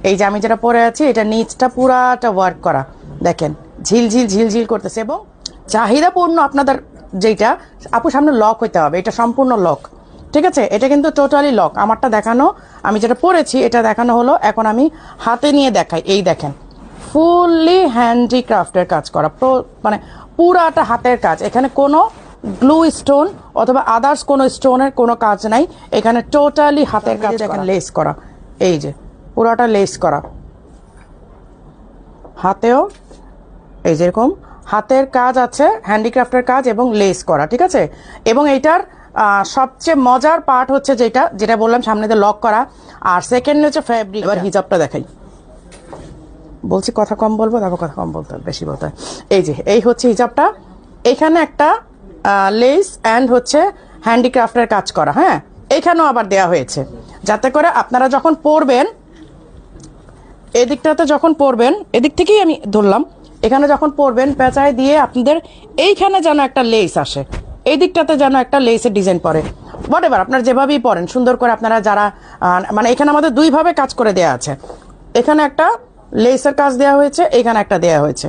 এই যে আমি যেটা পরে আছি এটা নিচটা পুরাটা ওয়ার্ক করা, দেখেন ঝিলঝিল ঝিলঝিল করতেছে। এবং চাহিদাপূর্ণ আপনাদের যেটা আপু সামনে লক হইতে হবে, এটা সম্পূর্ণ লক, ঠিক আছে? এটা কিন্তু টোটালি লক। আমারটা দেখানো, আমি যেটা পরেছি এটা দেখানো হলো। এখন আমি হাতে নিয়ে দেখাই। এই দেখেন ফুললি হ্যান্ডিক্রাফটের কাজ করা, মানে পুরাটা হাতের কাজ। এখানে কোনো গ্লু স্টোন অথবা আদার্স কোনো স্টোনের কোনো কাজ নাই, এখানে টোটালি হাতের কাজ। দেখেন লেস করা, এই যে পুরাটা লেস করা, হাতেও এই যেরকম হাতের কাজ আছে, হ্যান্ডিক্রাফটের কাজ এবং লেস করা, ঠিক আছে? এবং এইটার সবচেয়ে মজার পার্ট হচ্ছে যেটা বললাম সামনে দিয়ে লক করা, আর সেকেন্ড হচ্ছে ফ্যাব্রিক। এবার হিজাবটা দেখাই, বলছি কথা কম বলবো, তারপর কথা কম বলতে হবে, বেশি বলতে হয়। এই যে এই হচ্ছে হিজাবটা, এখানে একটা লেস অ্যান্ড হচ্ছে হ্যান্ডিক্রাফটের কাজ করা, হ্যাঁ এখানেও আবার দেয়া হয়েছে যাতে করে আপনারা যখন পরবেন, এদিকটাতে যখন পরবেন, এদিক থেকেই আমি ধরলাম, এখানে যখন পরবেন পেঁচায় দিয়ে আপনাদের এইখানে যেন একটা লেস আসে, এই দিকটাতে যেন একটা লেসের ডিজাইন পরে, হোয়াটএভার আপনারা যেভাবেই পরেন সুন্দর করে আপনারা যারা মানে এখানে আমাদের দুইভাবে কাজ করে দেয়া আছে, এখানে একটা লেসের কাজ দেওয়া হয়েছে, এখানে একটা দেওয়া হয়েছে।